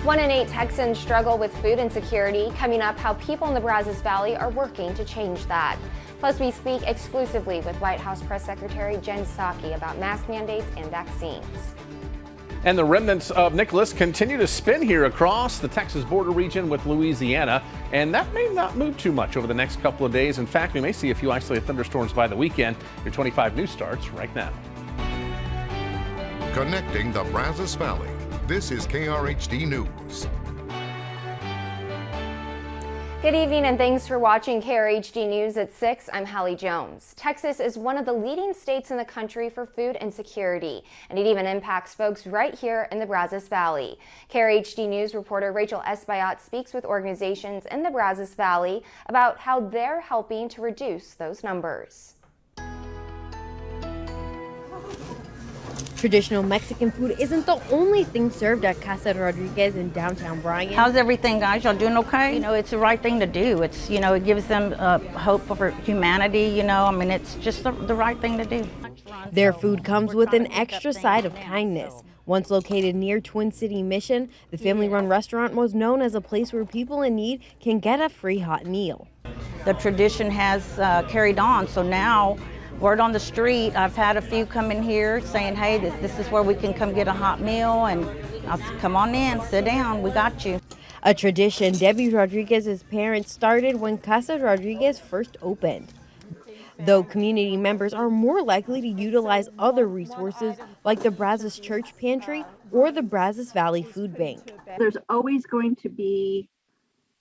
1 in 8 Texans struggle with food insecurity. Coming up, how people in the Brazos Valley are working to change that. Plus, we speak exclusively with White House Press Secretary Jen Psaki about mask mandates and vaccines. And the remnants of Nicholas continue to spin here across the Texas border region with Louisiana, and that may not move too much over the next couple of days. In fact, we may see a few isolated thunderstorms by the weekend. Your 25 News starts right now. Connecting the Brazos Valley, this is KRHD News. Good evening and thanks for watching KRHD News at 6. I'm Hallie Jones. Texas is one of the leading states in the country for food insecurity, and it even impacts folks right here in the Brazos Valley. KRHD News reporter Rachel Espaillat speaks with organizations in the Brazos Valley about how they're helping to reduce those numbers. Traditional Mexican food isn't the only thing served at Casa Rodriguez in downtown Bryan. How's everything, guys? Y'all doing okay? You know, it's the right thing to do. It's, it gives them hope for humanity, it's just the right thing to do. Their food comes with an extra side of kindness. Once located near Twin City Mission, the family-run restaurant was known as a place where people in need can get a free hot meal. The tradition has carried on, so now word on the street, I've had a few come in here saying, hey, this is where we can come get a hot meal, and I'll come on in, sit down, we got you. A tradition Debbie Rodriguez's parents started when Casa Rodriguez first opened. Though community members are more likely to utilize other resources like the Brazos Church Pantry or the Brazos Valley Food Bank. There's always going to be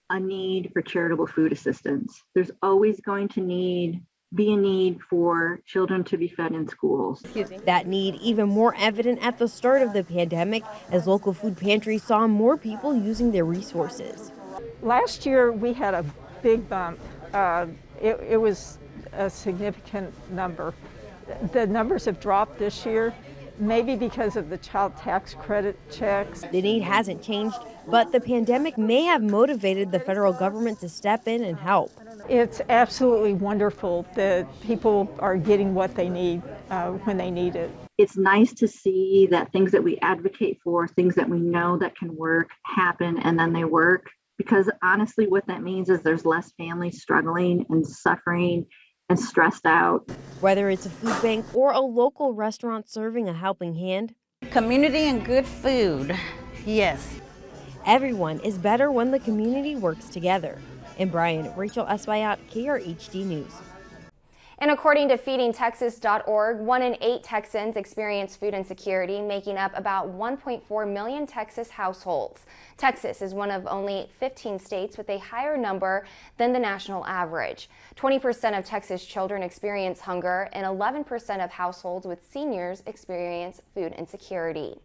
a need for charitable food assistance. There's always going to be a need for children to be fed in schools. That need even more evident at the start of the pandemic as local food pantries saw more people using their resources. Last year we had a big bump. It was a significant number. The numbers have dropped this year, maybe because of the child tax credit checks. The need hasn't changed, but the pandemic may have motivated the federal government to step in and help. It's absolutely wonderful that people are getting what they need when they need it. It's nice to see that things that we advocate for, things that we know that can work, happen, and then they work. Because honestly, what that means is there's less families struggling and suffering and stressed out. Whether it's a food bank or a local restaurant serving a helping hand. Community and good food, yes. Everyone is better when the community works together. In Bryan, Rachel Espaillat, KRHD News. And according to feedingtexas.org, 1 in 8 Texans experience food insecurity, making up about 1.4 million Texas households. Texas is one of only 15 states with a higher number than the national average. 20% of Texas children experience hunger, and 11% of households with seniors experience food insecurity.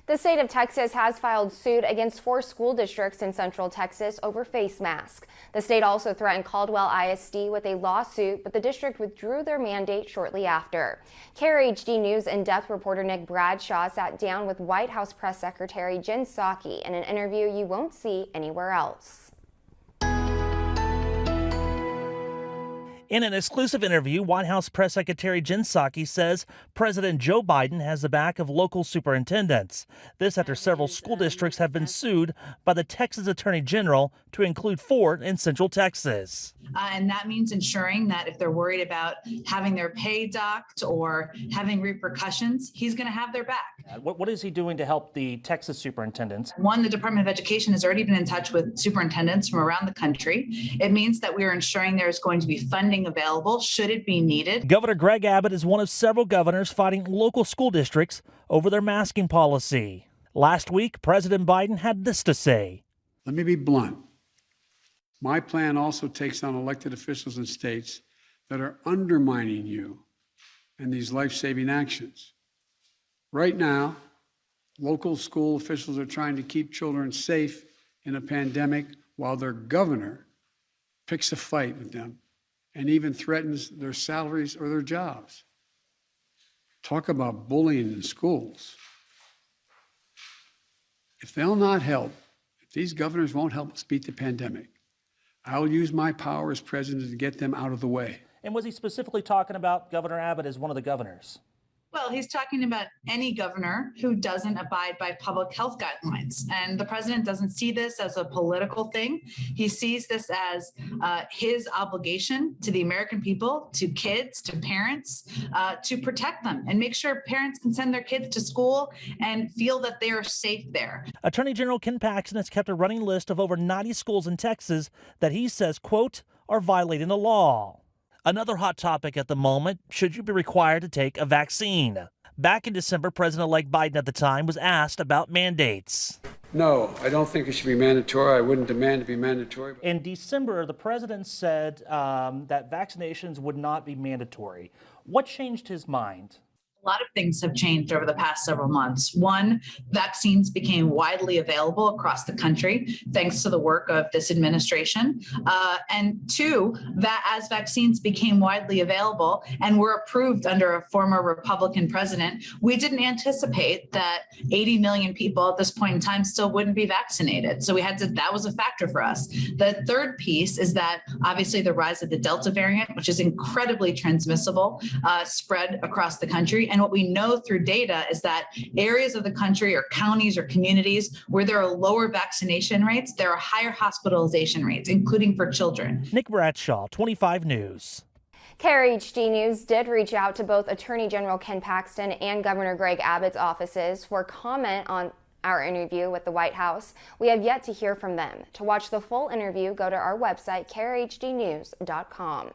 The state of Texas has filed suit against 4 school districts in Central Texas over face masks. The state also threatened Caldwell ISD with a lawsuit, but the district withdrew their mandate shortly after. KRHD News in-depth reporter Nick Bradshaw sat down with White House Press Secretary Jen Psaki in an interview you won't see anywhere else. In an exclusive interview, White House Press Secretary Jen Psaki says President Joe Biden has the back of local superintendents. This after several school districts have been sued by the Texas Attorney General, to include 4 in Central Texas. And that means ensuring that if they're worried about having their pay docked or having repercussions, he's going to have their back. What is he doing to help the Texas superintendents? One, the Department of Education has already been in touch with superintendents from around the country. It means that we are ensuring there's going to be funding available should it be needed. Governor Greg Abbott is one of several governors fighting local school districts over their masking policy. Last week, President Biden had this to say. Let me be blunt. My plan also takes on elected officials in states that are undermining you and these life-saving actions. Right now, local school officials are trying to keep children safe in a pandemic while their governor picks a fight with them and even threatens their salaries or their jobs. Talk about bullying in schools. If they'll not help, if these governors won't help us beat the pandemic, I'll use my power as president to get them out of the way. And was he specifically talking about Governor Abbott as one of the governors? Well, he's talking about any governor who doesn't abide by public health guidelines. And the president doesn't see this as a political thing. He sees this as his obligation to the American people, to kids, to parents, to protect them and make sure parents can send their kids to school and feel that they are safe there. Attorney General Ken Paxton has kept a running list of over 90 schools in Texas that he says, quote, are violating the law. Another hot topic at the moment, should you be required to take a vaccine? Back in December, President-elect Biden at the time was asked about mandates. No, I don't think it should be mandatory. I wouldn't demand to be mandatory. In December, the president said that vaccinations would not be mandatory. What changed his mind? A lot of things have changed over the past several months. One, vaccines became widely available across the country thanks to the work of this administration. And two, that as vaccines became widely available and were approved under a former Republican president, we didn't anticipate that 80 million people at this point in time still wouldn't be vaccinated. So that was a factor for us. The third piece is that obviously the rise of the Delta variant, which is incredibly transmissible, spread across the country. And what we know through data is that areas of the country or counties or communities where there are lower vaccination rates, there are higher hospitalization rates, including for children. Nick Bradshaw, 25 News. KRHD News did reach out to both Attorney General Ken Paxton and Governor Greg Abbott's offices for comment on our interview with the White House. We have yet to hear from them. To watch the full interview, go to our website, krhdnews.com.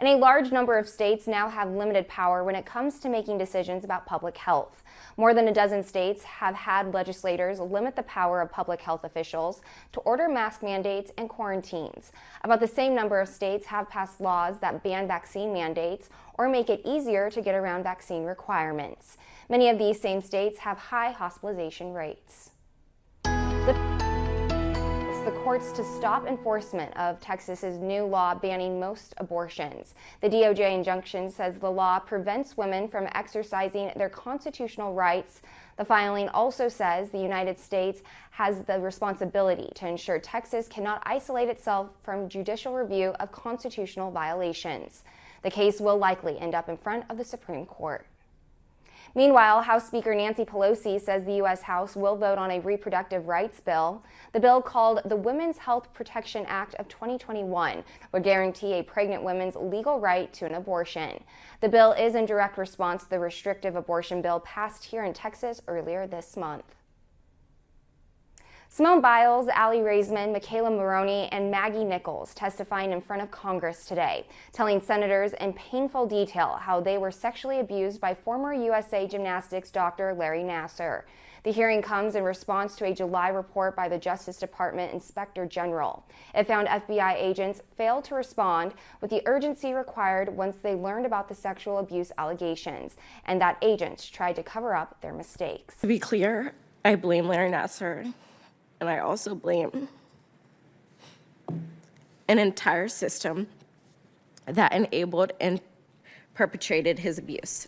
And a large number of states now have limited power when it comes to making decisions about public health. More than a dozen states have had legislators limit the power of public health officials to order mask mandates and quarantines. About the same number of states have passed laws that ban vaccine mandates or make it easier to get around vaccine requirements. Many of these same states have high hospitalization rates. The courts to stop enforcement of Texas's new law banning most abortions. The DOJ injunction says the law prevents women from exercising their constitutional rights. The filing also says the United States has the responsibility to ensure Texas cannot isolate itself from judicial review of constitutional violations. The case will likely end up in front of the Supreme Court. Meanwhile, House Speaker Nancy Pelosi says the U.S. House will vote on a reproductive rights bill. The bill, called the Women's Health Protection Act of 2021, would guarantee a pregnant woman's legal right to an abortion. The bill is in direct response to the restrictive abortion bill passed here in Texas earlier this month. Simone Biles, Aly Raisman, Michaela Maroney, and Maggie Nichols testifying in front of Congress today, telling senators in painful detail how they were sexually abused by former USA Gymnastics doctor Larry Nassar. The hearing comes in response to a July report by the Justice Department Inspector General. It found FBI agents failed to respond with the urgency required once they learned about the sexual abuse allegations, and that agents tried to cover up their mistakes. To be clear, I blame Larry Nassar. And I also blame an entire system that enabled and perpetrated his abuse.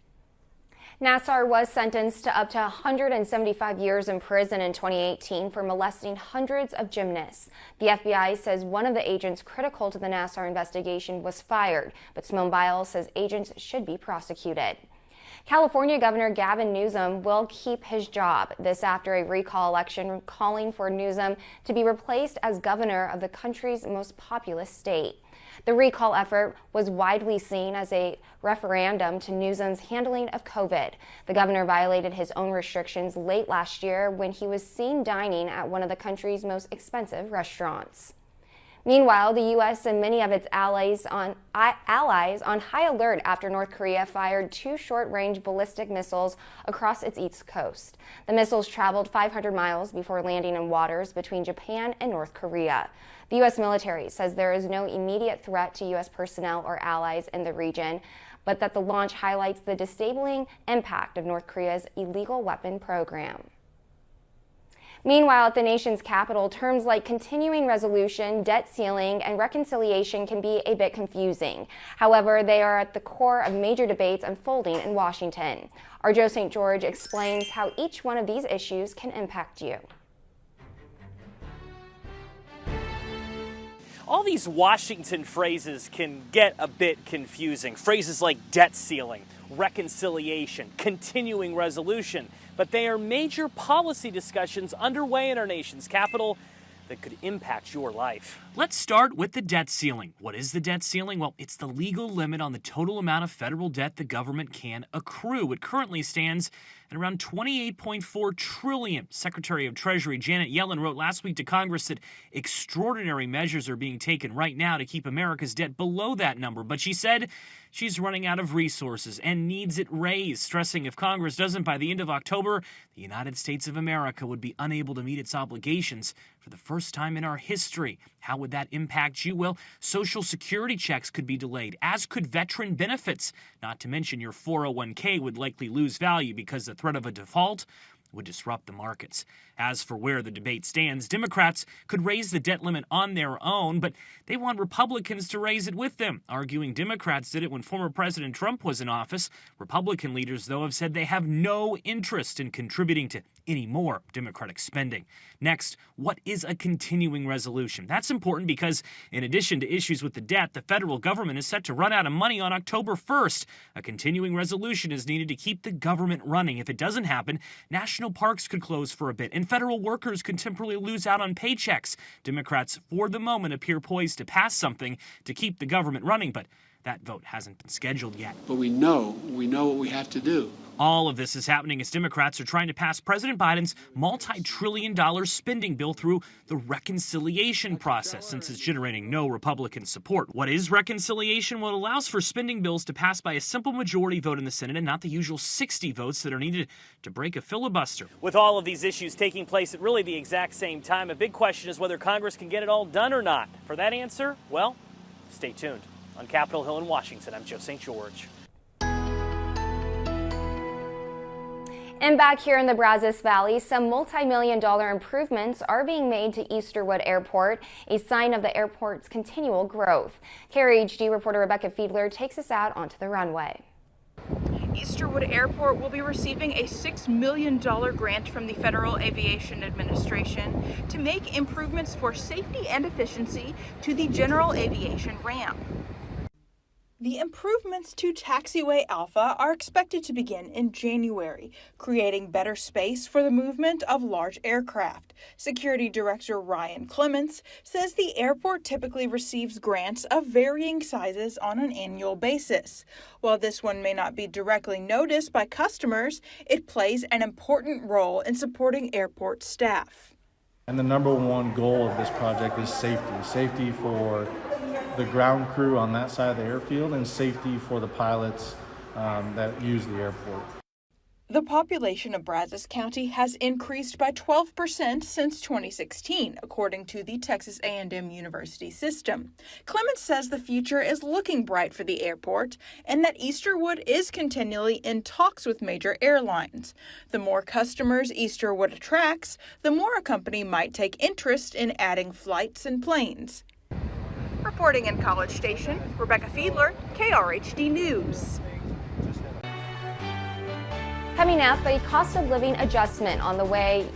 Nassar was sentenced to up to 175 years in prison in 2018 for molesting hundreds of gymnasts. The FBI says one of the agents critical to the Nassar investigation was fired, but Simone Biles says agents should be prosecuted. California Governor Gavin Newsom will keep his job. This after a recall election calling for Newsom to be replaced as governor of the country's most populous state. The recall effort was widely seen as a referendum to Newsom's handling of COVID. The governor violated his own restrictions late last year when he was seen dining at one of the country's most expensive restaurants. Meanwhile, the U.S. and many of its allies on high alert after North Korea fired 2 short-range ballistic missiles across its east coast. The missiles traveled 500 miles before landing in waters between Japan and North Korea. The U.S. military says there is no immediate threat to U.S. personnel or allies in the region, but that the launch highlights the disabling impact of North Korea's illegal weapon program. Meanwhile, at the nation's capital, terms like continuing resolution, debt ceiling, and reconciliation can be a bit confusing. However, they are at the core of major debates unfolding in Washington. Our Joe St. George explains how each one of these issues can impact you. All these Washington phrases can get a bit confusing. Phrases like debt ceiling reconciliation, continuing resolution. But they are major policy discussions underway in our nation's capital that could impact your life. Let's start with the debt ceiling. What is the debt ceiling? Well, it's the legal limit on the total amount of federal debt the government can accrue. It currently stands at around $28.4 trillion. Secretary of Treasury Janet Yellen wrote last week to Congress that extraordinary measures are being taken right now to keep America's debt below that number. But she said she's running out of resources and needs it raised, stressing if Congress doesn't by the end of October, the United States of America would be unable to meet its obligations for the first time in our history. How would that impact you? Well, Social Security checks could be delayed, as could veteran benefits. Not to mention your 401k would likely lose value because the threat of a default would disrupt the markets. As for where the debate stands, Democrats could raise the debt limit on their own, but they want Republicans to raise it with them, arguing Democrats did it when former President Trump was in office. Republican leaders, though, have said they have no interest in contributing to any more Democratic spending. Next, what is a continuing resolution? That's important because, in addition to issues with the debt, the federal government is set to run out of money on October 1st. A continuing resolution is needed to keep the government running. If it doesn't happen, national parks could close for a bit, and federal workers could temporarily lose out on paychecks. Democrats, for the moment, appear poised to pass something to keep the government running, but that vote hasn't been scheduled yet. But we know what we have to do. All of this is happening as Democrats are trying to pass President Biden's multi-trillion-dollar spending bill through the reconciliation process, since it's generating no Republican support. What is reconciliation? Well, it allows for spending bills to pass by a simple majority vote in the Senate and not the usual 60 votes that are needed to break a filibuster. With all of these issues taking place at really the exact same time, a big question is whether Congress can get it all done or not. For that answer, well, stay tuned. On Capitol Hill in Washington, I'm Joe St. George. And back here in the Brazos Valley, some multi-million-dollar improvements are being made to Easterwood Airport, a sign of the airport's continual growth. KRHD reporter Rebecca Fiedler takes us out onto the runway. Easterwood Airport will be receiving a $6 million grant from the Federal Aviation Administration to make improvements for safety and efficiency to the general aviation ramp. The improvements to Taxiway Alpha are expected to begin in January, creating better space for the movement of large aircraft. Security Director Ryan Clements says the airport typically receives grants of varying sizes on an annual basis. While this one may not be directly noticed by customers, it plays an important role in supporting airport staff. And the number one goal of this project is safety. Safety for the ground crew on that side of the airfield and safety for the pilots that use the airport. The population of Brazos County has increased by 12% since 2016, according to the Texas A&M University system. Clements says the future is looking bright for the airport and that Easterwood is continually in talks with major airlines. The more customers Easterwood attracts, the more a company might take interest in adding flights and planes. Reporting in College Station, Rebecca Fiedler, KRHD News. Coming up, a cost of living adjustment on the way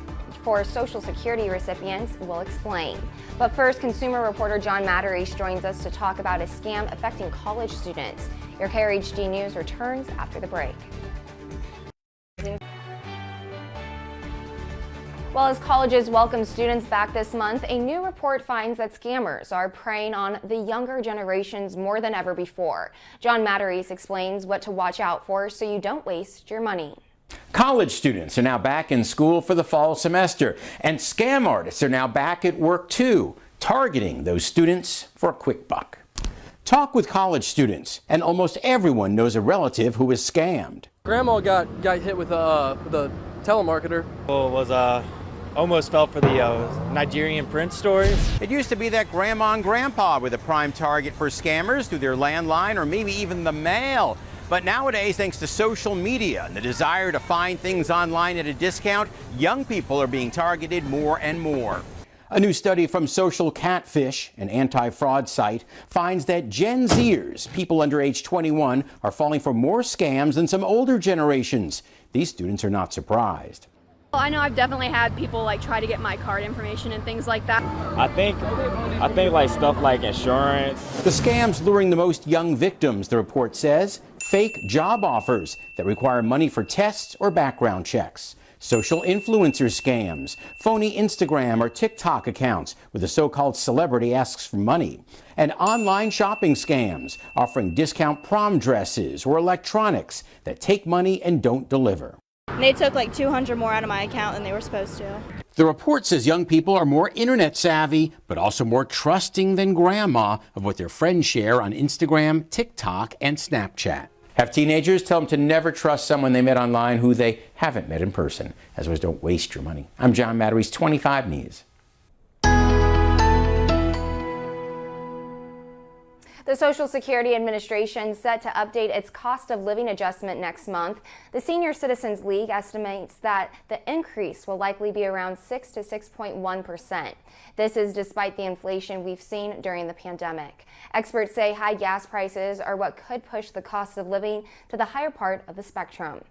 for Social Security recipients. We'll explain. But first, consumer reporter John Matterish joins us to talk about a scam affecting college students. Your KRHD News returns after the break. Well, as colleges welcome students back this month, a new report finds that scammers are preying on the younger generations more than ever before. John Matterish explains what to watch out for so you don't waste your money. College students are now back in school for the fall semester, and scam artists are now back at work too, targeting those students for a quick buck. Talk with college students, and almost everyone knows a relative who was scammed. Grandma got hit with the telemarketer. Almost fell for the Nigerian prince stories. It used to be that grandma and grandpa were the prime target for scammers through their landline or maybe even the mail. But nowadays, thanks to social media and the desire to find things online at a discount, young people are being targeted more and more. A new study from Social Catfish, an anti-fraud site, finds that Gen Zers, people under age 21, are falling for more scams than some older generations. These students are not surprised. Well, I know I've definitely had people like try to get my card information and things like that. I think like stuff like insurance. The scams luring the most young victims, the report says. fake job offers that require money for tests or background checks, social influencer scams, phony Instagram or TikTok accounts where the so-called celebrity asks for money, and online shopping scams offering discount prom dresses or electronics that take money and don't deliver. They took like 200 more out of my account than they were supposed to. The report says young people are more internet savvy, but also more trusting than grandma of what their friends share on Instagram, TikTok, and Snapchat. Have teenagers tell them to never trust someone they met online who they haven't met in person. As always, don't waste your money. I'm John Matteries, 25 News. The Social Security Administration set to update its cost of living adjustment next month. The Senior Citizens League estimates that the increase will likely be around 6 to 6.1%. This is despite the inflation we've seen during the pandemic. Experts say high gas prices are what could push the cost of living to the higher part of the spectrum.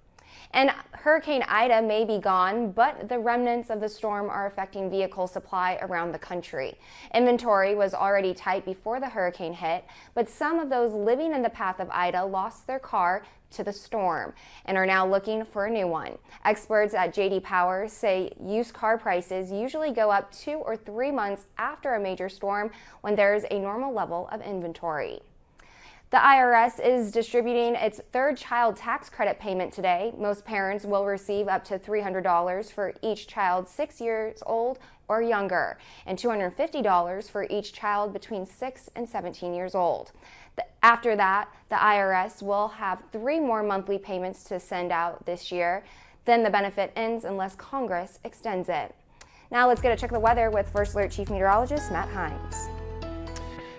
And Hurricane Ida may be gone, but the remnants of the storm are affecting vehicle supply around the country. Inventory was already tight before the hurricane hit, but some of those living in the path of Ida lost their car to the storm and are now looking for a new one. Experts at J.D. Power say used car prices usually go up 2 or 3 months after a major storm when there's a normal level of inventory. The IRS is distributing its third child tax credit payment today. Most parents will receive up to $300 for each child 6 years old or younger, and $250 for each child between 6 and 17 years old. After that, the IRS will have 3 more monthly payments to send out this year. Then the benefit ends unless Congress extends it. Now let's get a check of the weather with First Alert Chief Meteorologist Matt Himes.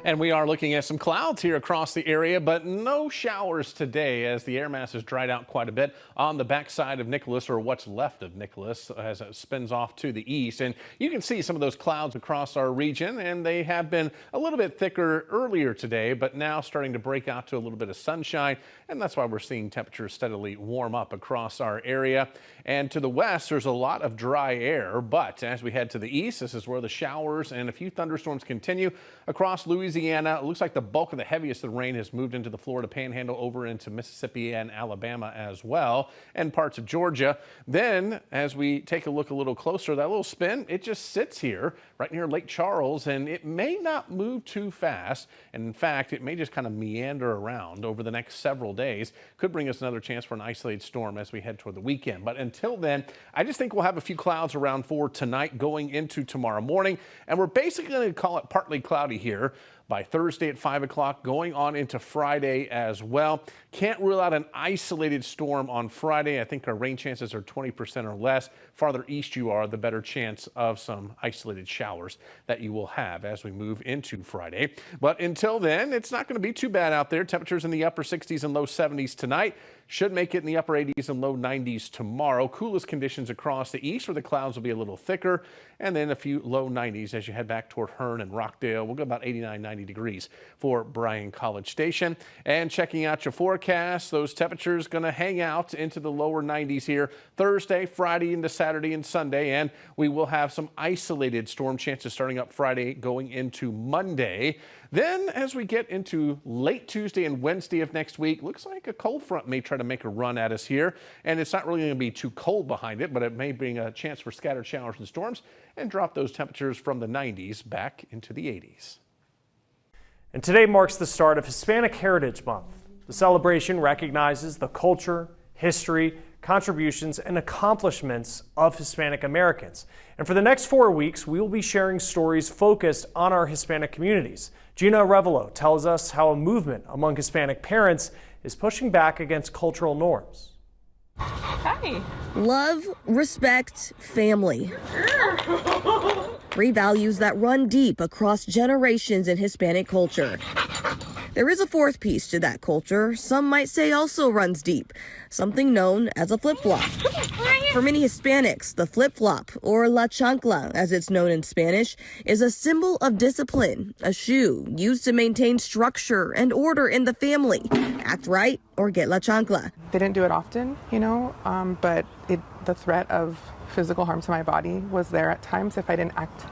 And we are looking at some clouds here across the area, but no showers today as the air mass has dried out quite a bit on the backside of Nicholas, or what's left of Nicholas, as it spins off to the east. And you can see some of those clouds across our region, and they have been a little bit thicker earlier today, but now starting to break out to a little bit of sunshine. And that's why we're seeing temperatures steadily warm up across our area. And to the west, there's a lot of dry air, but as we head to the east, this is where the showers and a few thunderstorms continue across Louisiana. It looks like the bulk of the heaviest of the rain has moved into the Florida Panhandle, over into Mississippi and Alabama as well, and parts of Georgia. Then, as we take a look a little closer, that little spin, it just sits here right near Lake Charles, and it may not move too fast. And in fact, it may just kind of meander around over the next several days. Could bring us another chance for an isolated storm as we head toward the weekend. But until then, I just think we'll have a few clouds around for tonight going into tomorrow morning. And we're basically going to call it partly cloudy here by Thursday at 5 o'clock, going on into Friday as well. Can't rule out an isolated storm on Friday. I think our rain chances are 20% or less. Farther east you are, the better chance of some isolated showers that you will have as we move into Friday. But until then, it's not going to be too bad out there. Temperatures in the upper 60s and low 70s tonight. Should make it in the upper 80s and low 90s tomorrow. Coolest conditions across the east, where the clouds will be a little thicker, and then a few low 90s as you head back toward Hearn and Rockdale. We'll go about 89, 90 degrees for Bryan College Station. And checking out your forecast, those temperatures going to hang out into the lower 90s here Thursday, Friday into Saturday and Sunday. And we will have some isolated storm chances starting up Friday going into Monday. Then as we get into late Tuesday and Wednesday of next week, looks like a cold front may try to make a run at us here. And it's not really going to be too cold behind it, but it may bring a chance for scattered showers and storms and drop those temperatures from the 90s back into the 80s. And today marks the start of Hispanic Heritage Month. The celebration recognizes the culture, history, contributions, and accomplishments of Hispanic Americans. And for the next 4 weeks, we will be sharing stories focused on our Hispanic communities. Gina Arevalo tells us how a movement among Hispanic parents is pushing back against cultural norms. Hi. Love, respect, family. 3 values that run deep across generations in Hispanic culture. There is a 4th piece to that culture, some might say also runs deep, something known as a flip-flop. For many Hispanics, the flip-flop, or la chancla as it's known in Spanish, is a symbol of discipline, a shoe used to maintain structure and order in the family. Act right or get la chancla. They didn't do it often, but the threat of physical harm to my body was there at times if I didn't act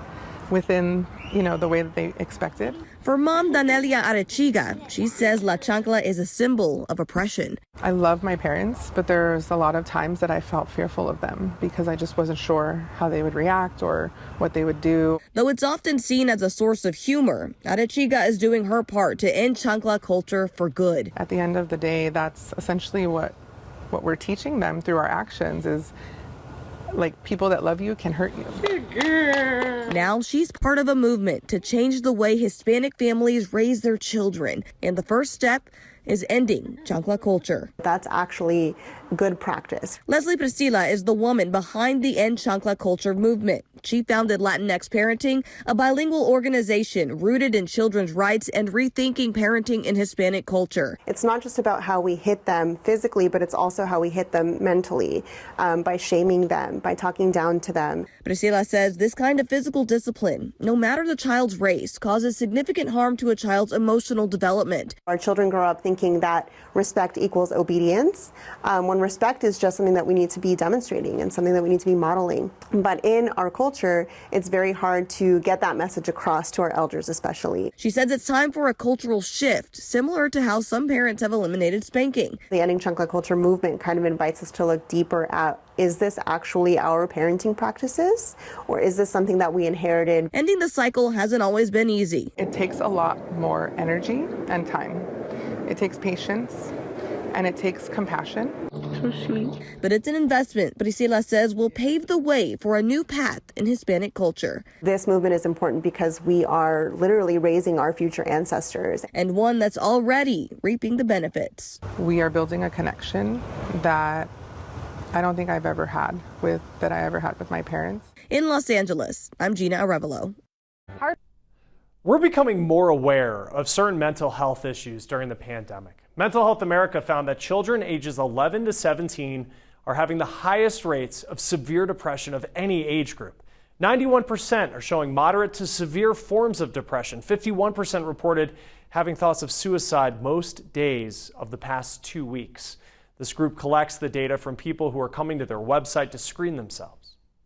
within, the way that they expected. For mom Danelia Arechiga, she says La Chancla is a symbol of oppression. I love my parents, but there's a lot of times that I felt fearful of them because I just wasn't sure how they would react or what they would do. Though it's often seen as a source of humor, Arechiga is doing her part to end chancla culture for good. At the end of the day, that's essentially what we're teaching them through our actions is like people that love you can hurt you. Now she's part of a movement to change the way Hispanic families raise their children. And the first step is ending chancla culture. That's actually good practice. Leslie Priscilla is the woman behind the End Chancla Culture movement. She founded Latinx Parenting, a bilingual organization rooted in children's rights and rethinking parenting in Hispanic culture. It's not just about how we hit them physically, but it's also how we hit them mentally, by shaming them, by talking down to them. Priscilla says this kind of physical discipline, no matter the child's race, causes significant harm to a child's emotional development. Our children grow up thinking that respect equals obedience, when respect is just something that we need to be demonstrating and something that we need to be modeling. But in our culture, it's very hard to get that message across to our elders especially. She says it's time for a cultural shift, similar to how some parents have eliminated spanking. The Ending Chancla Culture movement kind of invites us to look deeper at, is this actually our parenting practices, or is this something that we inherited? Ending the cycle hasn't always been easy. It takes a lot more energy and time. It takes patience and it takes compassion. So sweet. But it's an investment Priscilla says will pave the way for a new path in Hispanic culture. This movement is important because we are literally raising our future ancestors. And one that's already reaping the benefits. We are building a connection that I don't think I've ever had with my parents. In Los Angeles, I'm Gina Arevalo. We're becoming more aware of certain mental health issues during the pandemic. Mental Health America found that children ages 11 to 17 are having the highest rates of severe depression of any age group. 91% are showing moderate to severe forms of depression. 51% reported having thoughts of suicide most days of the past 2 weeks. This group collects the data from people who are coming to their website to screen themselves.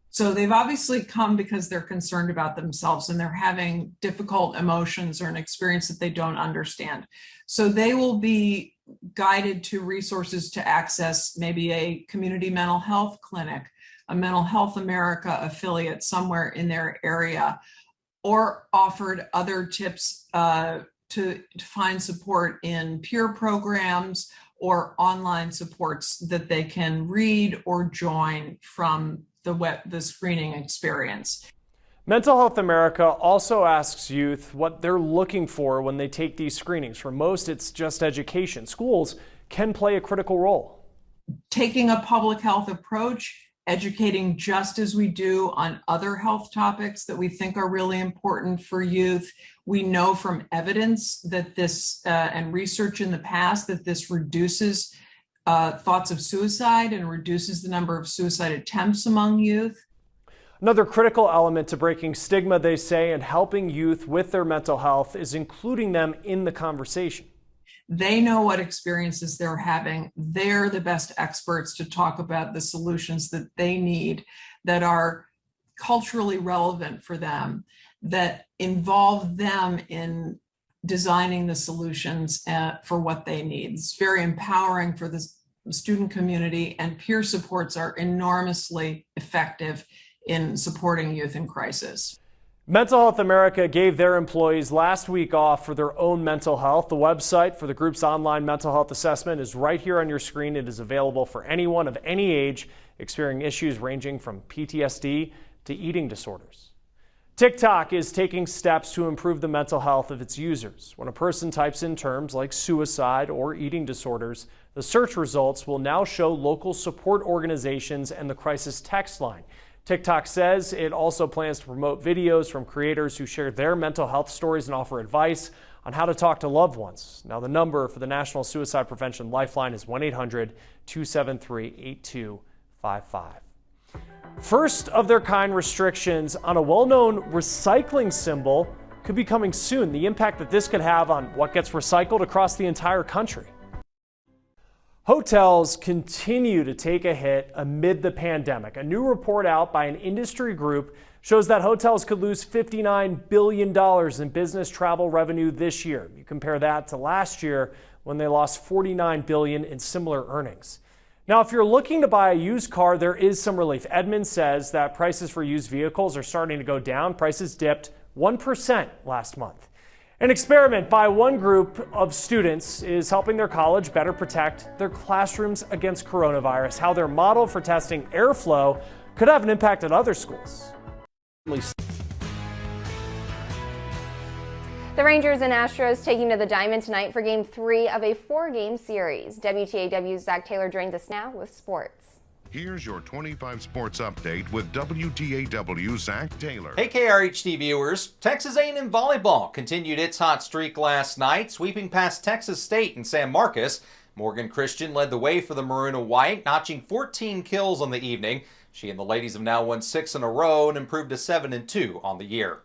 So they've obviously come because they're concerned about themselves and they're having difficult emotions or an experience that they don't understand. So they will be guided to resources to access maybe a community mental health clinic, a Mental Health America affiliate somewhere in their area, or offered other tips to find support in peer programs or online supports that they can read or join from the screening experience. Mental Health America also asks youth what they're looking for when they take these screenings. For most, it's just education. Schools can play a critical role. Taking a public health approach, educating just as we do on other health topics that we think are really important for youth. We know from evidence that this and research in the past that this reduces thoughts of suicide and reduces the number of suicide attempts among youth. Another critical element to breaking stigma, they say, and helping youth with their mental health is including them in the conversation. They know what experiences they're having. They're the best experts to talk about the solutions that they need that are culturally relevant for them, that involve them in designing the solutions for what they need. It's very empowering for the student community, and peer supports are enormously effective in supporting youth in crisis. Mental Health America gave their employees last week off for their own mental health. The website for the group's online mental health assessment is right here on your screen. It is available for anyone of any age experiencing issues ranging from PTSD to eating disorders. TikTok is taking steps to improve the mental health of its users. When a person types in terms like suicide or eating disorders, the search results will now show local support organizations and the crisis text line. TikTok says it also plans to promote videos from creators who share their mental health stories and offer advice on how to talk to loved ones. Now, the number for the National Suicide Prevention Lifeline is 1-800-273-8255. First of their kind restrictions on a well-known recycling symbol could be coming soon. The impact that this could have on what gets recycled across the entire country. Hotels continue to take a hit amid the pandemic. A new report out by an industry group shows that hotels could lose $59 billion in business travel revenue this year. You compare that to last year when they lost $49 billion in similar earnings. Now, if you're looking to buy a used car, there is some relief. Edmunds says that prices for used vehicles are starting to go down. Prices dipped 1% last month. An experiment by one group of students is helping their college better protect their classrooms against coronavirus. How their model for testing airflow could have an impact at other schools. The Rangers and Astros taking to the Diamond tonight for Game 3 of a 4-game series. WTAW's Zach Taylor joins us now with sports. Here's your 25 sports update with WTAW Zach Taylor. Hey KRHD viewers, Texas A&M volleyball continued its hot streak last night, sweeping past Texas State and San Marcos. Morgan Christian led the way for the Maroon and White, notching 14 kills on the evening. She and the ladies have now won 6 in a row and improved to 7-2 on the year.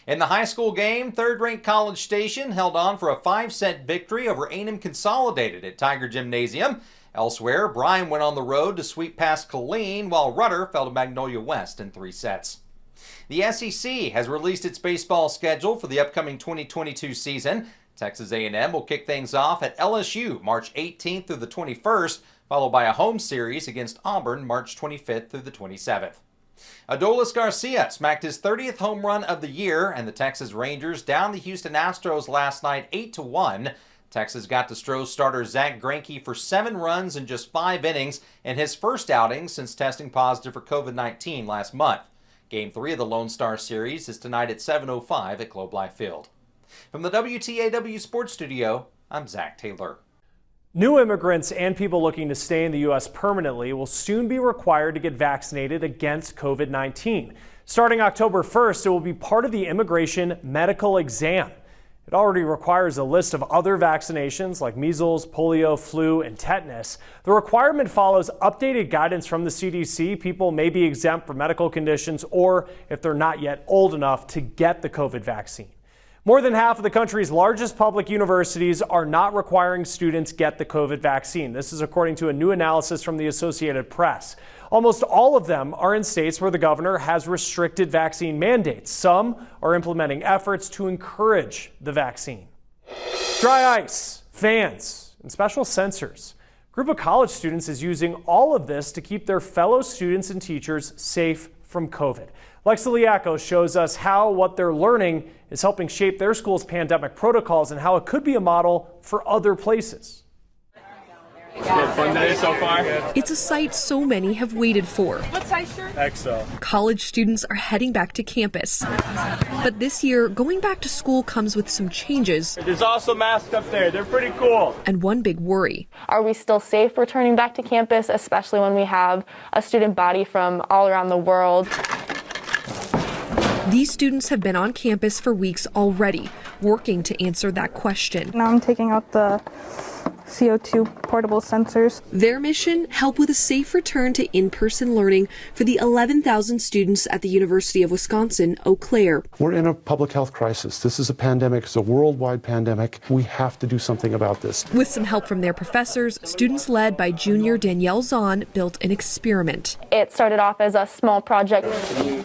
In the high school game, third-ranked College Station held on for a 5-set victory over A&M Consolidated at Tiger Gymnasium. Elsewhere, Bryan went on the road to sweep past Killeen, while Rudder fell to Magnolia West in 3 sets. The SEC has released its baseball schedule for the upcoming 2022 season. Texas A&M will kick things off at LSU March 18th through the 21st, followed by a home series against Auburn March 25th through the 27th. Adolis Garcia smacked his 30th home run of the year, and the Texas Rangers downed the Houston Astros last night 8-1. Texas got to Stros starter Zach Greinke for 7 runs in just 5 innings in his first outing since testing positive for COVID-19 last month. Game 3 of the Lone Star Series is tonight at 7:05 at Globe Life Field. From the WTAW Sports Studio, I'm Zach Taylor. New immigrants and people looking to stay in the U.S. permanently will soon be required to get vaccinated against COVID-19. Starting October 1st, it will be part of the immigration medical exam. It already requires a list of other vaccinations like measles, polio, flu, and tetanus. The requirement follows updated guidance from the CDC. People may be exempt from medical conditions or if they're not yet old enough to get the COVID vaccine. More than half of the country's largest public universities are not requiring students get the COVID vaccine. This is according to a new analysis from the Associated Press. Almost all of them are in states where the governor has restricted vaccine mandates. Some are implementing efforts to encourage the vaccine. Dry ice, fans, and special sensors. A group of college students is using all of this to keep their fellow students and teachers safe from COVID. Lexa Liaco shows us how what they're learning is helping shape their school's pandemic protocols and how it could be a model for other places. Fun day so far. It's a sight so many have waited for. What size shirt? EXO. College students are heading back to campus. But this year, going back to school comes with some changes. There's also masks up there. They're pretty cool. And one big worry. Are we still safe returning back to campus, especially when we have a student body from all around the world? These students have been on campus for weeks already, working to answer that question. Now I'm taking out the CO2 portable sensors. Their mission, help with a safe return to in-person learning for the 11,000 students at the University of Wisconsin, Eau Claire. We're in a public health crisis. This is a pandemic. It's a worldwide pandemic. We have to do something about this. With some help from their professors, students led by junior Danielle Zahn built an experiment. It started off as a small project.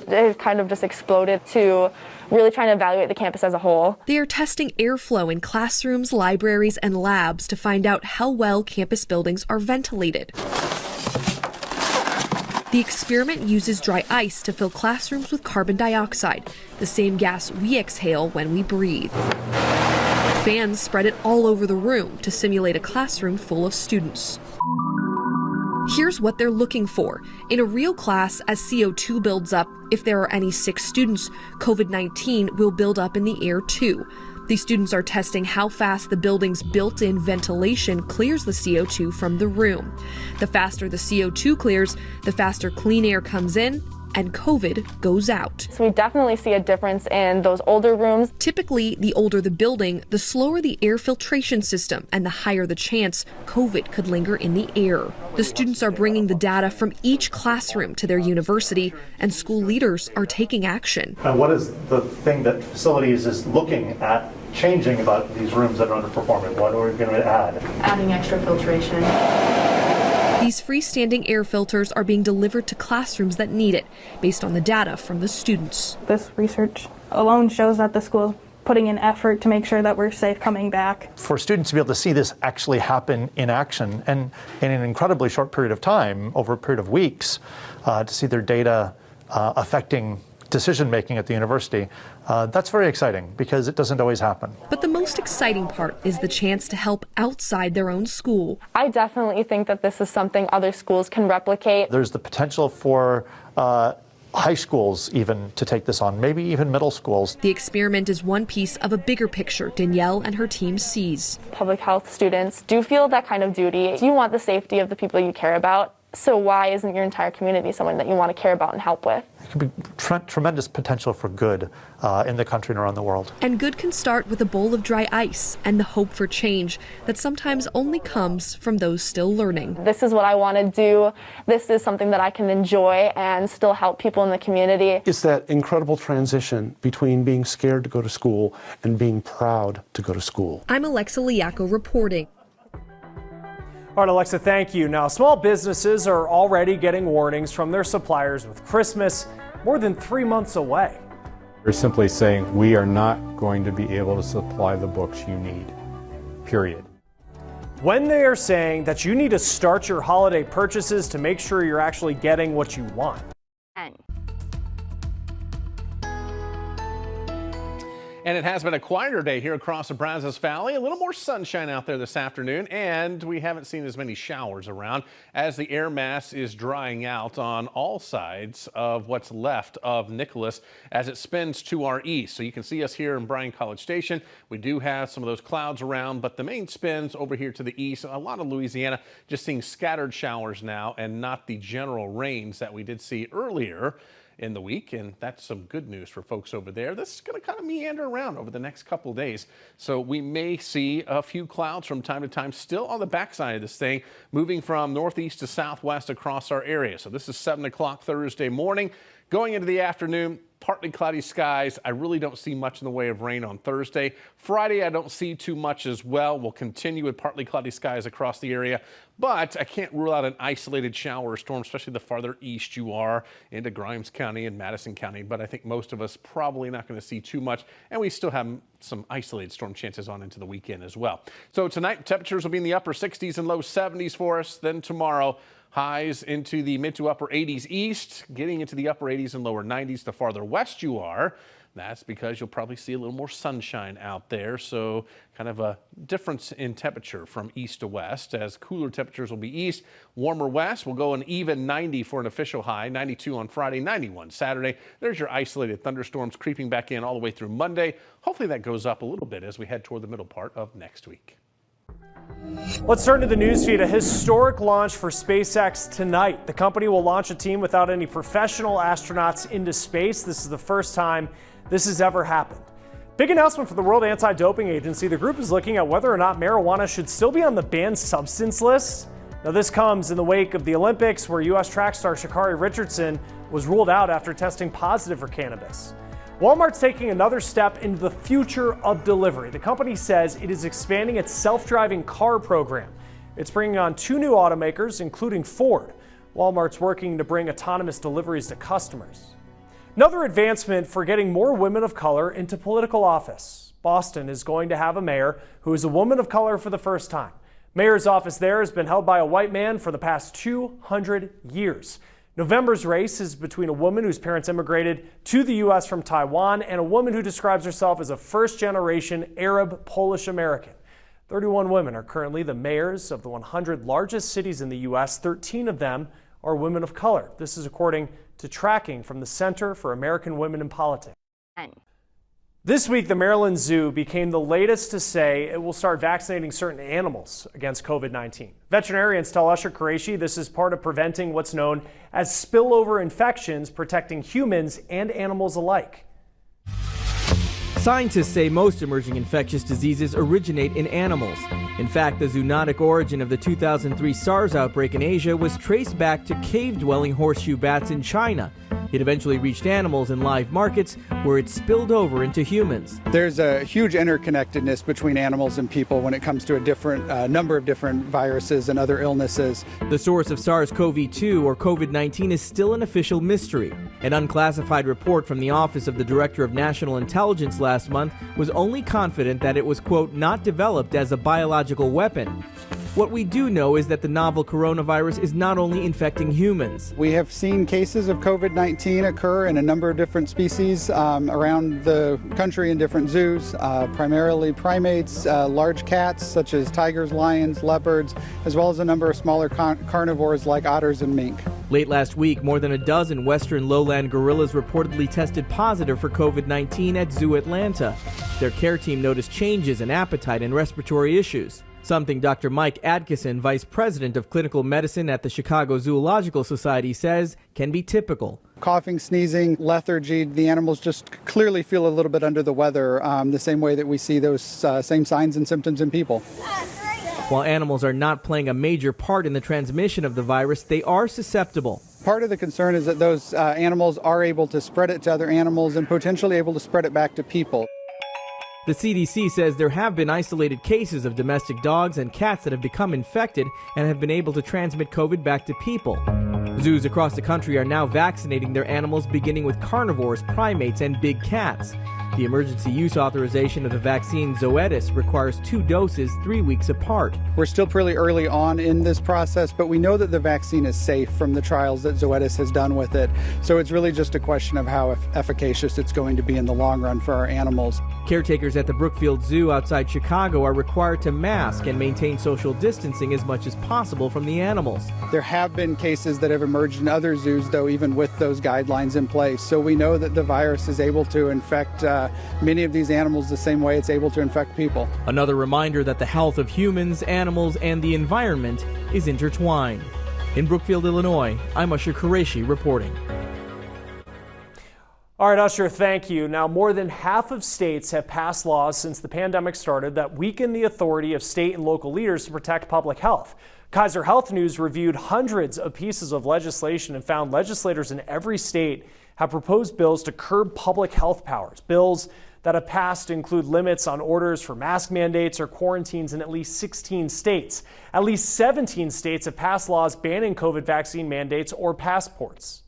It kind of just exploded to really trying to evaluate the campus as a whole. They are testing airflow in classrooms, libraries, and labs to find out how well campus buildings are ventilated. The experiment uses dry ice to fill classrooms with carbon dioxide, the same gas we exhale when we breathe. Fans spread it all over the room to simulate a classroom full of students. Here's what they're looking for. In a real class, as CO2 builds up, if there are any sick students, COVID-19 will build up in the air too. These students are testing how fast the building's built-in ventilation clears the CO2 from the room. The faster the CO2 clears, the faster clean air comes in, and COVID goes out. So we definitely see a difference in those older rooms. Typically, the older the building, the slower the air filtration system and the higher the chance COVID could linger in the air. The students are bringing the data from each classroom to their university, and school leaders are taking action. What is the thing that facilities is looking at changing about these rooms that are underperforming? What are we going to add? Adding extra filtration. These freestanding air filters are being delivered to classrooms that need it, based on the data from the students. This research alone shows that the school is putting in effort to make sure that we're safe coming back. For students to be able to see this actually happen in action and in an incredibly short period of time, over a period of weeks, to see their data affecting decision making at the university, that's very exciting because it doesn't always happen. But the most exciting part is the chance to help outside their own school. I definitely think that this is something other schools can replicate. There's the potential for high schools even to take this on, maybe even middle schools. The experiment is one piece of a bigger picture Danielle and her team sees. Public health students do feel that kind of duty. You want the safety of the people you care about. So why isn't your entire community someone that you want to care about and help with? It could be tremendous potential for good in the country and around the world. And good can start with a bowl of dry ice and the hope for change that sometimes only comes from those still learning. This is what I want to do. This is something that I can enjoy and still help people in the community. It's that incredible transition between being scared to go to school and being proud to go to school. I'm Alexa Liaco reporting. All right, Alexa, thank you. Now, small businesses are already getting warnings from their suppliers with Christmas more than 3 months away. They're simply saying, we are not going to be able to supply the books you need, period. When they are saying that you need to start your holiday purchases to make sure you're actually getting what you want. And it has been a quieter day here across the Brazos Valley. A little more sunshine out there this afternoon, and we haven't seen as many showers around as the air mass is drying out on all sides of what's left of Nicholas as it spins to our east. So you can see us here in Bryan College Station. We do have some of those clouds around, but the main spins over here to the east. A lot of Louisiana just seeing scattered showers now and not the general rains that we did see earlier in the week, and that's some good news for folks over there. This is going to kind of meander around over the next couple of days, so we may see a few clouds from time to time still on the backside of this thing, moving from northeast to southwest across our area. So this is 7 o'clock Thursday morning. Going into the afternoon, partly cloudy skies. I really don't see much in the way of rain on Thursday. Friday, I don't see too much as well. We'll continue with partly cloudy skies across the area, but I can't rule out an isolated shower or storm, especially the farther east you are into Grimes County and Madison County. But I think most of us probably not going to see too much, and we still have some isolated storm chances on into the weekend as well. So tonight, temperatures will be in the upper 60s and low 70s for us. Then tomorrow, highs into the mid to upper 80s east, getting into the upper 80s and lower 90s the farther west you are. That's because you'll probably see a little more sunshine out there. So kind of a difference in temperature from east to west, as cooler temperatures will be east, warmer west. We'll go an even 90 for an official high, 92 on Friday, 91 Saturday. There's your isolated thunderstorms creeping back in all the way through Monday. Hopefully that goes up a little bit as we head toward the middle part of next week. Let's turn to the newsfeed. A historic launch for SpaceX tonight. The company will launch a team without any professional astronauts into space. This is the first time this has ever happened. Big announcement for the World Anti-Doping Agency. The group is looking at whether or not marijuana should still be on the banned substance list. Now, this comes in the wake of the Olympics, where U.S. track star Sha'Carri Richardson was ruled out after testing positive for cannabis. Walmart's taking another step into the future of delivery. The company says it is expanding its self-driving car program. It's bringing on 2 new automakers, including Ford. Walmart's working to bring autonomous deliveries to customers. Another advancement for getting more women of color into political office. Boston is going to have a mayor who is a woman of color for the first time. Mayor's office there has been held by a white man for the past 200 years. November's race is between a woman whose parents immigrated to the U.S. from Taiwan and a woman who describes herself as a first-generation Arab Polish American. 31 women are currently the mayors of the 100 largest cities in the U.S. 13 of them are women of color. This is according to tracking from the Center for American Women in Politics. This week, the Maryland Zoo became the latest to say it will start vaccinating certain animals against COVID-19. Veterinarians tell Usher Qureshi this is part of preventing what's known as spillover infections, protecting humans and animals alike. Scientists say most emerging infectious diseases originate in animals. In fact, the zoonotic origin of the 2003 SARS outbreak in Asia was traced back to cave-dwelling horseshoe bats in China. It eventually reached animals in live markets where it spilled over into humans. There's a huge interconnectedness between animals and people when it comes to a different number of different viruses and other illnesses. The source of SARS-CoV-2 or COVID-19 is still an official mystery. An unclassified report from the Office of the Director of National Intelligence last month was only confident that it was, quote, not developed as a biological weapon. What we do know is that the novel coronavirus is not only infecting humans. We have seen cases of COVID-19 occur in a number of different species around the country in different zoos, primarily primates, large cats such as tigers, lions, leopards, as well as a number of smaller carnivores like otters and mink. Late last week, more than a dozen western lowland gorillas reportedly tested positive for COVID-19 at Zoo Atlanta. Their care team noticed changes in appetite and respiratory issues. Something Dr. Mike Adkisson, Vice President of Clinical Medicine at the Chicago Zoological Society, says can be typical. Coughing, sneezing, lethargy, the animals just clearly feel a little bit under the weather, the same way that we see those same signs and symptoms in people. While animals are not playing a major part in the transmission of the virus, they are susceptible. Part of the concern is that those animals are able to spread it to other animals and potentially able to spread it back to people. The CDC says there have been isolated cases of domestic dogs and cats that have become infected and have been able to transmit COVID back to people. Zoos across the country are now vaccinating their animals, beginning with carnivores, primates, and big cats. The emergency use authorization of the vaccine Zoetis requires 2 doses 3 weeks apart. We're still pretty early on in this process, but we know that the vaccine is safe from the trials that Zoetis has done with it. So it's really just a question of how efficacious it's going to be in the long run for our animals. Caretakers at the Brookfield Zoo outside Chicago are required to mask and maintain social distancing as much as possible from the animals. There have been cases that have emerged in other zoos, though, even with those guidelines in place. So we know that the virus is able to infect many of these animals the same way it's able to infect people. Another reminder that the health of humans, animals, and the environment is intertwined. In Brookfield, Illinois, I'm Usher Qureshi reporting. All right, Usher, thank you. Now, more than half of states have passed laws since the pandemic started that weaken the authority of state and local leaders to protect public health. Kaiser Health News reviewed hundreds of pieces of legislation and found legislators in every state have proposed bills to curb public health powers. Bills that have passed include limits on orders for mask mandates or quarantines in at least 16 states. At least 17 states have passed laws banning COVID vaccine mandates or passports.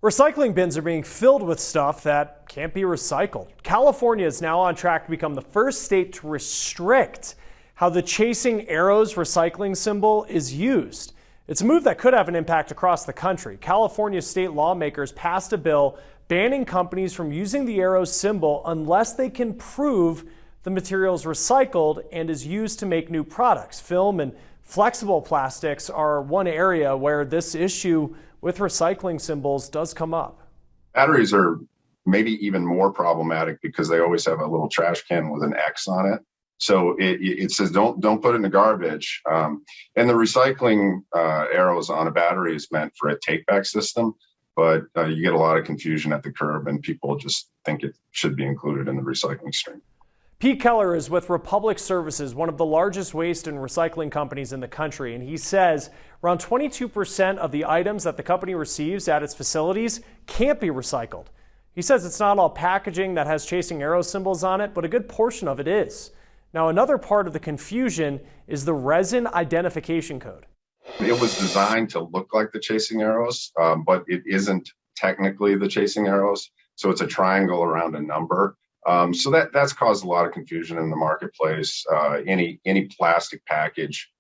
Recycling bins are being filled with stuff that can't be recycled. California is now on track to become the first state to restrict how the Chasing Arrows recycling symbol is used. It's a move that could have an impact across the country. California state lawmakers passed a bill banning companies from using the arrow symbol unless they can prove the material is recycled and is used to make new products. Film and flexible plastics are one area where this issue with recycling symbols does come up. Batteries are maybe even more problematic because they always have a little trash can with an X on it. So it says don't put it in the garbage. And the recycling arrows on a battery is meant for a take-back system, but you get a lot of confusion at the curb and people just think it should be included in the recycling stream. Pete Keller is with Republic Services, one of the largest waste and recycling companies in the country, and he says around 22% of the items that the company receives at its facilities can't be recycled. He says it's not all packaging that has Chasing Arrows symbols on it, but a good portion of it is. Now, another part of the confusion is the resin identification code. It was designed to look like the Chasing Arrows, but it isn't technically the Chasing Arrows. So it's a triangle around a number. So that's caused a lot of confusion in the marketplace. Any plastic package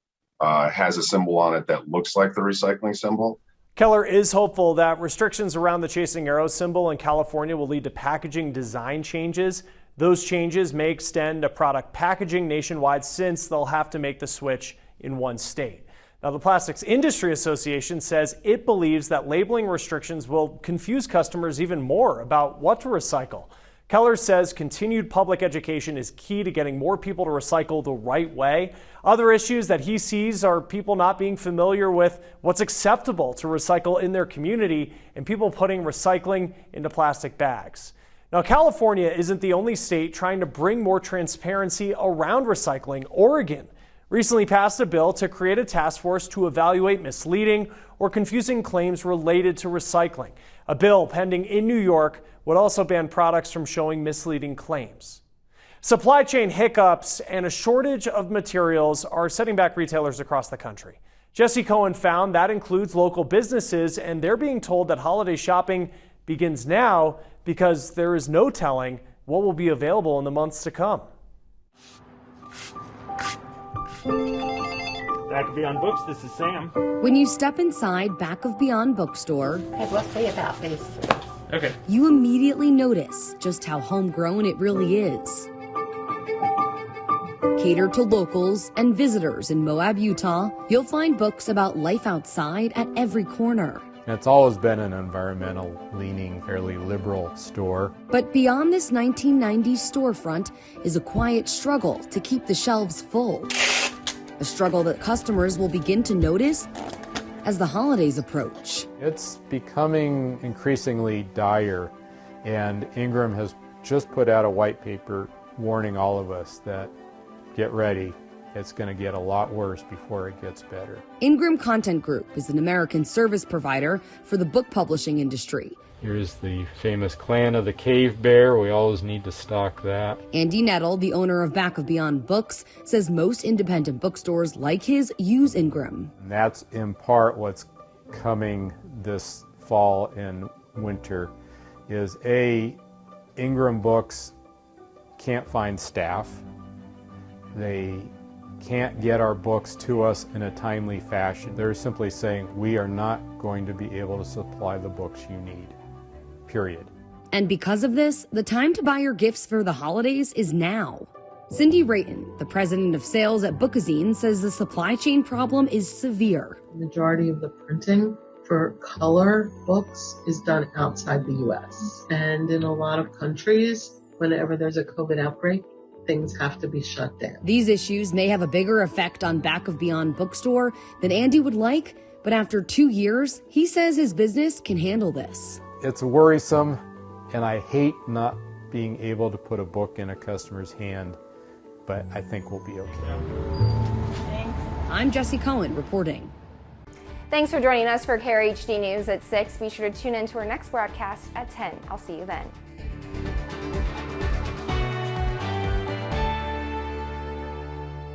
has a symbol on it that looks like the recycling symbol. Keller is hopeful that restrictions around the Chasing Arrows symbol in California will lead to packaging design changes. Those changes may extend to product packaging nationwide since they'll have to make the switch in one state. Now, the Plastics Industry Association says it believes that labeling restrictions will confuse customers even more about what to recycle. Keller says continued public education is key to getting more people to recycle the right way. Other issues that he sees are people not being familiar with what's acceptable to recycle in their community and people putting recycling into plastic bags. Now, California isn't the only state trying to bring more transparency around recycling. Oregon recently passed a bill to create a task force to evaluate misleading or confusing claims related to recycling. A bill pending in New York would also ban products from showing misleading claims. Supply chain hiccups and a shortage of materials are setting back retailers across the country. Jesse Cohen found that includes local businesses, and they're being told that holiday shopping begins now because there is no telling what will be available in the months to come. Back of Beyond Books, this is Sam. When you step inside Back of Beyond Bookstore, I will say about this. Okay. you immediately notice just how homegrown it really is. Catered to locals and visitors in Moab, Utah, you'll find books about life outside at every corner. It's always been an environmental-leaning, fairly liberal store. But beyond this 1990s storefront is a quiet struggle to keep the shelves full. A struggle that customers will begin to notice as the holidays approach. It's becoming increasingly dire, and Ingram has just put out a white paper warning all of us that get ready, it's going to get a lot worse before it gets better. Ingram Content Group is an American service provider for the book publishing industry. Here's the famous clan of the cave bear. We always need to stock that. Andy Nettle, the owner of Back of Beyond Books, says most independent bookstores like his use Ingram. And that's in part what's coming this fall and winter is Ingram Books can't find staff. They can't get our books to us in a timely fashion. They're simply saying, we are not going to be able to supply the books you need, period. And because of this, the time to buy your gifts for the holidays is now. Cindy Rayton, the president of sales at Bookazine, says the supply chain problem is severe. The majority of the printing for color books is done outside the U.S. And in a lot of countries, whenever there's a COVID outbreak, things have to be shut down. These issues may have a bigger effect on Back of Beyond Bookstore than Andy would like, but after 2 years, he says his business can handle this. It's worrisome, and I hate not being able to put a book in a customer's hand, but I think we'll be okay. I'm Jesse Cohen reporting. Thanks for joining us for KRHD News at 6. Be sure to tune in to our next broadcast at 10. I'll see you then.